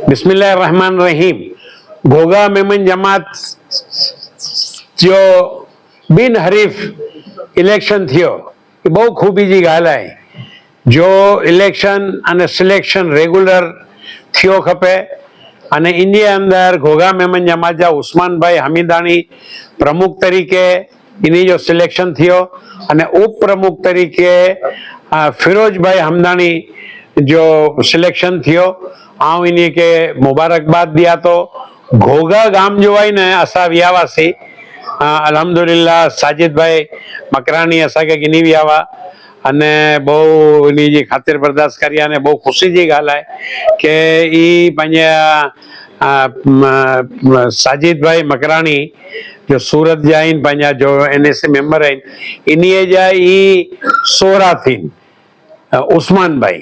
बिस्मिल्लाहिर्रहमानिर्रहीम। घोगा मेमन जमात जो बिन हरीफ इलेक्शन थियो એ બહુ ખૂબીજી ગાલ आहे। જો ઇલેક્શન અને સિલેક્શન રેગ્યુલર થયો ખપે અને ઇન્ડિયા અંદર ઘોઘા મેમન જમાત जा ઉસ્માનભાઈ હમીદાણી પ્રમુખ તરીકે એની જો સિલેક્શન થયો અને ઉપપ્રમુખ તરીકે ફિરોજભાઈ હમદાણી जो सिलेक्शन थियो आऊं इन्हीं के मुबारकबाद दिया। तो घोगा गाम जो है न असा वियावासी अल्हम्दुलिल्लाह साजिद भाई मकरानी असा के गिनी वियावा अने बहु इन्हीं जी खातिर बर्दाश्त करिया ने बहु खुशी जी गाल है कि ई पंजा साजिद भाई मकरानी जो सूरत जाइन पंजा जो एनएसए मेंबर है इन्हीं जा ई सोरा थी उस्मान भाई।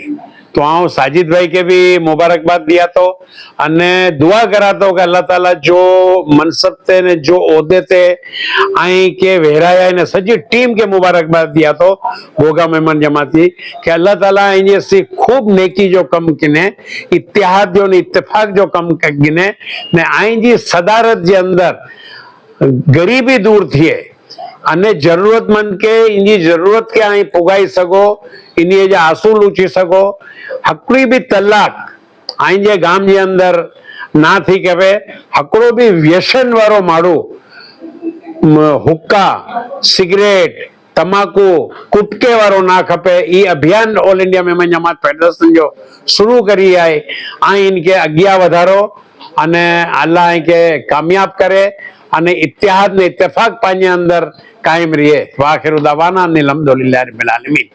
तो आऊँ साजिद भाई के भी मुबारकबाद दिया तो अने दुआ करा तो कि अल्लाह ताला जो मनसब थे ने जो ओहदे थे आई के वेराया ने सजी टीम के मुबारकबाद दिया तो घोगा मेमन जमाती कि अल्लाह ताला इन सी खूब नेकी जो कम किने इत्तेहाद जो ने इत्तेफाक जो कम गिने ने आई जी सदारत जे अंदर गरीबी दूर थी अने जरूरतमंद के इनकी जरूरत के आई पुगाई सको इन्हीं जा आंसू लूची सको हकड़ी भी तलाक आई जे गाम जे अंदर ना थी के हकड़ो भी व्यसन वारो माड़ू हुक्का सिगरेट तमाकू कुटके वारो ना खपे ई अभियान ऑल इंडिया मेमन जमात फेडरेशन जो शुरू करी है आई इनके अगिया वधारो अने अल्लाह इनके कामयाब करे अने इत्तेहाद ने इत्तेफाक पांजे अंदर कायम रहे। वाखिर दावाना अनिल हम्दुलिल्लाहि रब्बिल आलमीन।